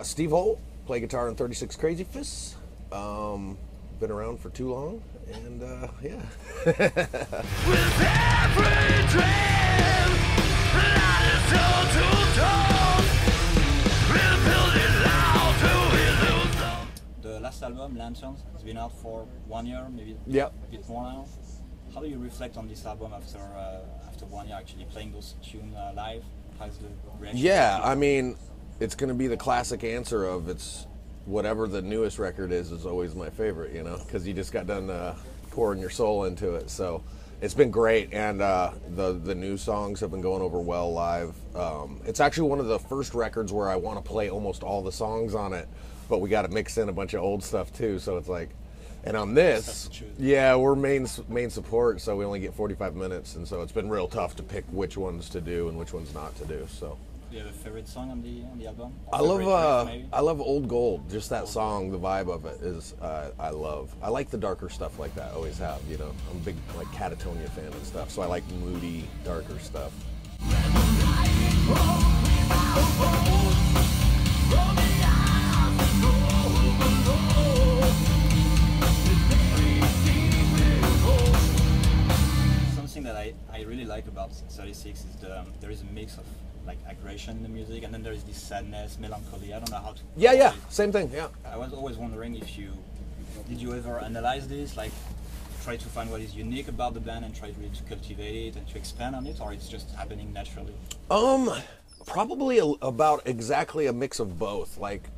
Steve Holt, play guitar in 36 Crazyfists. Been around for too long, and yeah. With every dream that is so too tall, we'll build it out to illusion. The last album, Lanterns, has been out for 1 year, maybe Yep. a bit more now. How do you reflect on this album after 1 year actually playing those tunes live? How's the reaction? Yeah, I mean, it's going to be the classic answer of it's whatever the newest record is always my favorite, you know, because you just got done pouring your soul into it. So it's been great, and the new songs have been going over well live. It's actually one of the first records where I want to play almost all the songs on it, but we got to mix in a bunch of old stuff too. So it's like, and on this, yeah, we're main support, so we only get 45 minutes, and so it's been real tough to pick which ones to do and which ones not to do. So. Do you have a favorite song on the album? I love Old Gold. Just that song, the vibe of it is I love. I like the darker stuff like that. I always have, you know. I'm a big like Catatonia fan and stuff, so I like moody, darker stuff. Something that I really like about 36 is there is a mix of like aggression in the music, and then there is this sadness, melancholy. I don't know how to. Yeah, same thing. Yeah. I was always wondering if did you ever analyze this, like try to find what is unique about the band and try really to cultivate it and to expand on it, or it's just happening naturally? Probably about exactly a mix of both. Like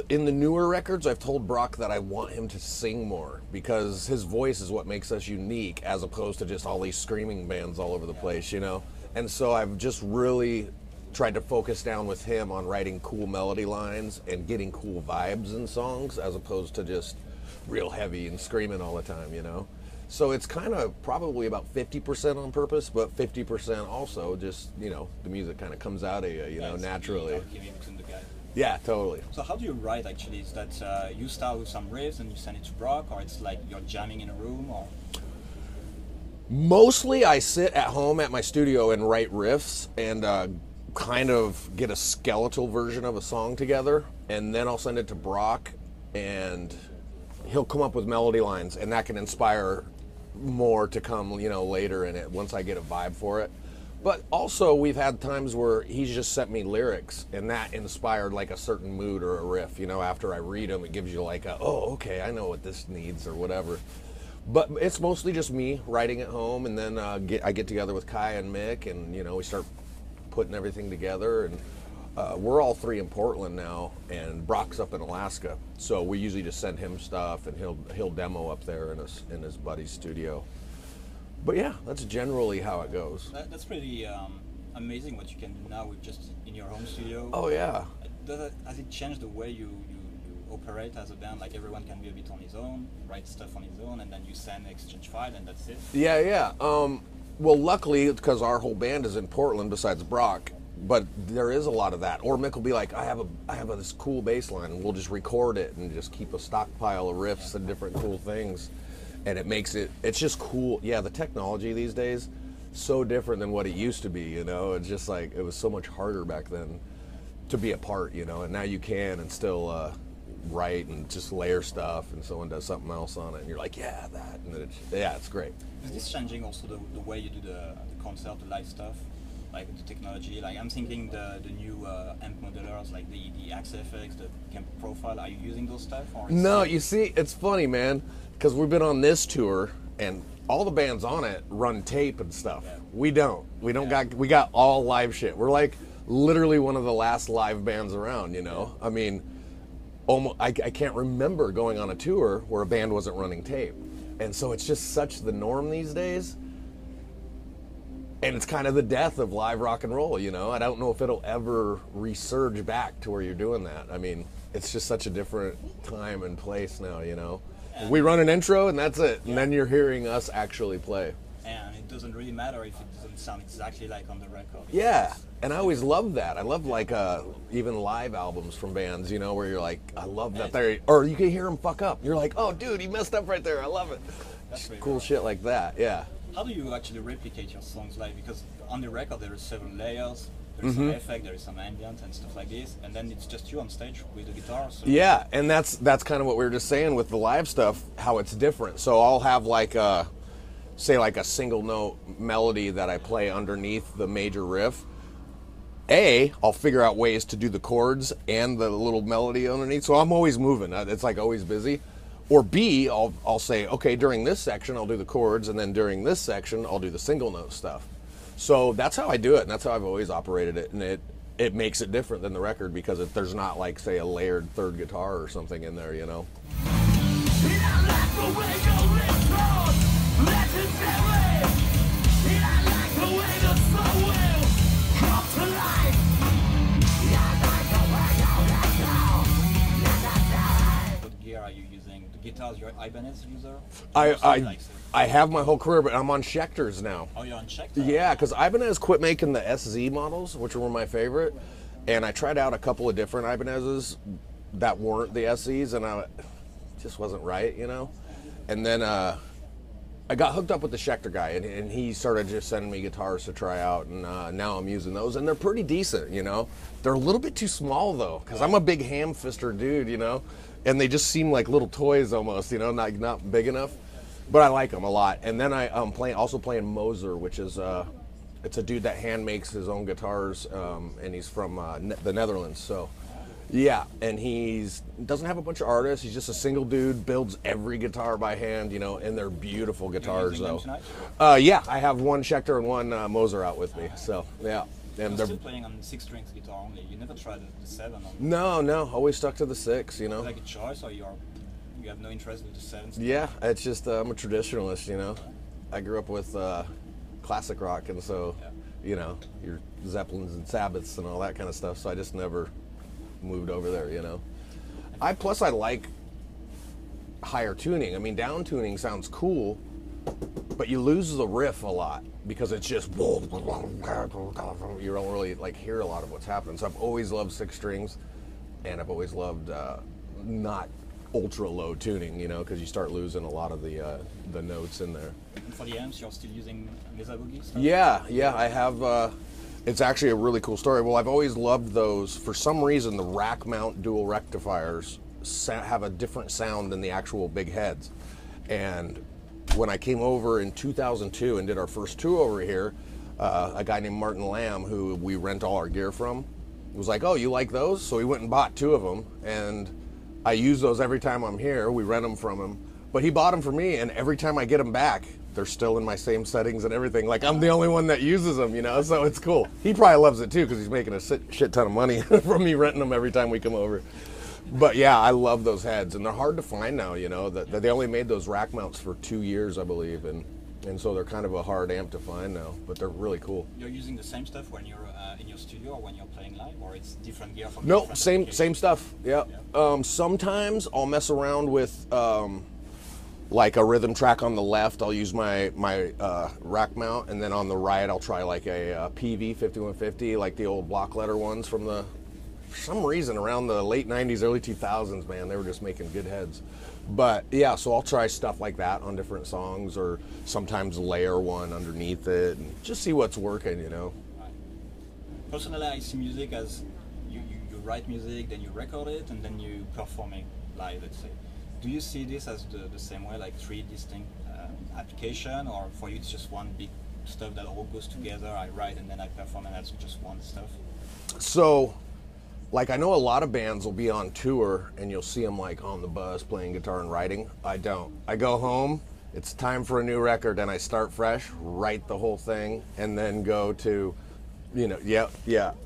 in the newer records, I've told Brock that I want him to sing more because his voice is what makes us unique, as opposed to just all these screaming bands all over the place, you know. And so I've just really tried to focus down with him on writing cool melody lines and getting cool vibes in songs, as opposed to just real heavy and screaming all the time, you know. So it's kind of probably about 50% on purpose, but 50% also just, you know, the music kind of comes out of you, you know, naturally. Yeah, totally. So how do you write actually? Is that you start with some riffs and you send it to Brock, or it's like you're jamming in a room, or? Mostly I sit at home at my studio and write riffs and kind of get a skeletal version of a song together, and then I'll send it to Brock and he'll come up with melody lines, and that can inspire more to come, you know, later in it once I get a vibe for it. But also we've had times where he's just sent me lyrics and that inspired like a certain mood or a riff, you know. After I read them, it gives you like oh, okay, I know what this needs or whatever. But it's mostly just me writing at home, and then I get together with Kai and Mick, and you know, we start putting everything together. And we're all three in Portland now, and Brock's up in Alaska, so we usually just send him stuff, and he'll demo up there in his buddy's studio. But yeah, that's generally how it goes. That's pretty amazing what you can do now with just in your home studio. Oh yeah. Has it changed the way you operate as a band? Like everyone can be a bit on his own, write stuff on his own, and then you send exchange file, and that's it? Yeah. Well, luckily, because our whole band is in Portland besides Brock, but there is a lot of that. Or Mick will be like, I have this cool bass line, and we'll just record it and just keep a stockpile of riffs and different cool things. And it makes it's just cool. Yeah, the technology these days, so different than what it used to be, you know. It's just like, it was so much harder back then to be a part, you know, and now you can and still write and just layer stuff, and someone does something else on it, and you're like, yeah, that, and it's great. Is this changing also the way you do the concert, the live stuff, like the technology? Like I'm thinking the new amp modelers, like the XFX, the Camp Profile. Are you using those stuff? Or no, you see, it's funny, man, because we've been on this tour, and all the bands on it run tape and stuff. Yeah. We don't got all live shit. We're like literally one of the last live bands around, you know. Yeah. I mean, I can't remember going on a tour where a band wasn't running tape. And so it's just such the norm these days. And it's kind of the death of live rock and roll, you know. I don't know if it'll ever resurge back to where you're doing that. I mean, it's just such a different time and place now, you know. We run an intro and that's it. And then you're hearing us actually play. And it doesn't really matter if it doesn't sound exactly like on the record. Yeah. And I always love that. I love like even live albums from bands, you know, where you're like, I love that they're, or you can hear them fuck up. You're like, oh dude, he messed up right there. I love it. That's cool shit like that. Yeah. how do you actually replicate your songs live? Because on the record there are several layers, there is some effect, there is some ambient and stuff like this, and then it's just you on stage with the guitar. So Yeah, and that's kind of what we were just saying with the live stuff, how it's different. So I'll have like say like a single note melody that I play underneath the major riff. I'll figure out ways to do the chords and the little melody underneath. So I'm always moving. It's like always busy. Or B, I'll say, okay, during this section I'll do the chords, and then during this section I'll do the single note stuff. So that's how I do it, and that's how I've always operated it. And it makes it different than the record because there's not like, say, a layered third guitar or something in there, you know. Guitars, you're Ibanez user? I have my whole career, but I'm on Schecters now. Oh, you're on Schecter? Yeah, because Ibanez quit making the SZ models, which were my favorite, and I tried out a couple of different Ibanezes that weren't the SZs, and it just wasn't right, you know? And then I got hooked up with the Schecter guy, and he started just sending me guitars to try out, and now I'm using those, and they're pretty decent, you know? They're a little bit too small, though, because I'm a big ham-fister dude, you know? And they just seem like little toys almost, you know, not big enough. But I like them a lot. And then I'm also playing Moser, which is it's a dude that hand makes his own guitars, and he's from the Netherlands. So yeah, and doesn't have a bunch of artists. He's just a single dude, builds every guitar by hand, you know, and they're beautiful guitars though. Yeah, I have one Schecter and one Moser out with me. So yeah. And they're still playing on 6 strings guitar only. You never tried the 7? No, always stuck to the 6. You know. Is that like a choice, or you have no interest in the 7? Yeah, it's just I'm a traditionalist. You know, I grew up with classic rock, and so you know, your Zeppelins and Sabbaths and all that kind of stuff. So I just never moved over there. You know, I like higher tuning. I mean, down tuning sounds cool, but you lose the riff a lot because it's just you don't really like hear a lot of what's happening. So I've always loved 6 strings, and I've always loved not ultra low tuning, you know, because you start losing a lot of the notes in there. And for the amps, you're still using Mesa Boogie stuff? Yeah, I have. It's actually a really cool story. Well, I've always loved those. For some reason, the rack mount dual rectifiers have a different sound than the actual big heads, and when I came over in 2002 and did our first tour over here, a guy named Martin Lamb, who we rent all our gear from, was like, oh, you like those? So he went and bought 2 of them, and I use those every time I'm here. We rent them from him. But he bought them for me, and every time I get them back, they're still in my same settings and everything. Like, I'm the only one that uses them, you know, so it's cool. He probably loves it, too, because he's making a shit ton of money from me renting them every time we come over. But yeah, I love those heads, and they're hard to find now, you know. That they only made those rack mounts for 2 years, I believe, and so they're kind of a hard amp to find now, but they're really cool. You're using the same stuff when you're in your studio or when you're playing live, or it's different gear from No, same stuff, yeah. Sometimes I'll mess around with like a rhythm track on the left. I'll use my rack mount, and then on the right I'll try like a PV 5150, like the old block letter ones from the... For some reason, around the late 90s, early 2000s, man, they were just making good heads. But yeah, so I'll try stuff like that on different songs, or sometimes layer one underneath it, and just see what's working, you know. Right. Personally, I see music as you write music, then you record it, and then you perform it live, let's say. Do you see this as the same way, like 3 distinct applications, or for you it's just one big stuff that all goes together? I write and then I perform, and that's just one stuff? So... like, I know a lot of bands will be on tour and you'll see them like on the bus playing guitar and writing. I don't. I go home, it's time for a new record, and I start fresh, write the whole thing, and then go to, you know,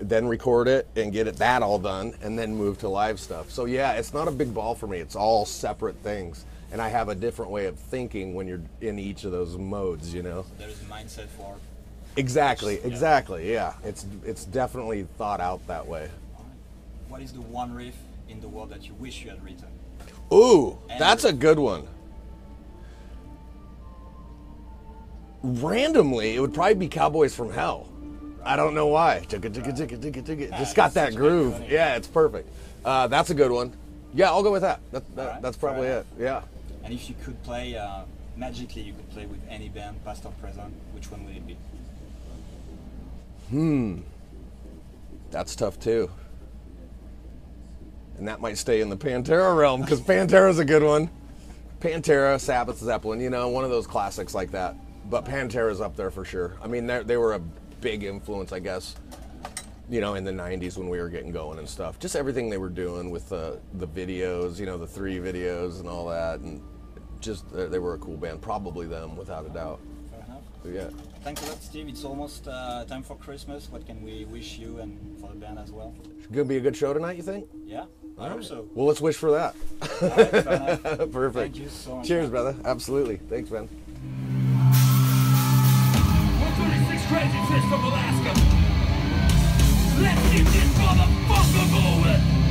then record it and get that all done, and then move to live stuff. So yeah, it's not a big ball for me. It's all separate things. And I have a different way of thinking when you're in each of those modes, you know? So there is a mindset for... Exactly, yeah. It's definitely thought out that way. What is the one riff in the world that you wish you had written? Ooh, that's a good one. Randomly, it would probably be Cowboys from Hell. I don't know why. Just got that groove. Yeah, it's perfect. That's a good one. Yeah, I'll go with that. That's probably it. Yeah. And if you could play magically you could play with any band, past or present, which one would it be? That's tough too. And that might stay in the Pantera realm, because Pantera's a good one. Pantera, Sabbath, Zeppelin, you know, one of those classics like that. But Pantera's up there for sure. I mean, they were a big influence, I guess, you know, in the 90s when we were getting going and stuff. Just everything they were doing with the videos, you know, the 3 videos and all that. And just, they were a cool band. Probably them, without a doubt. Fair enough. Yeah. Thanks a lot, Steve. It's almost time for Christmas. What can we wish you and for the band as well? Gonna be a good show tonight, you think? Yeah, I hope so. Well, let's wish for that. All right, fair enough. Perfect. Thank you so much. Cheers, brother. Absolutely. Thanks, man. 126 Crazyfists from Alaska. Let's get this motherfucker moving.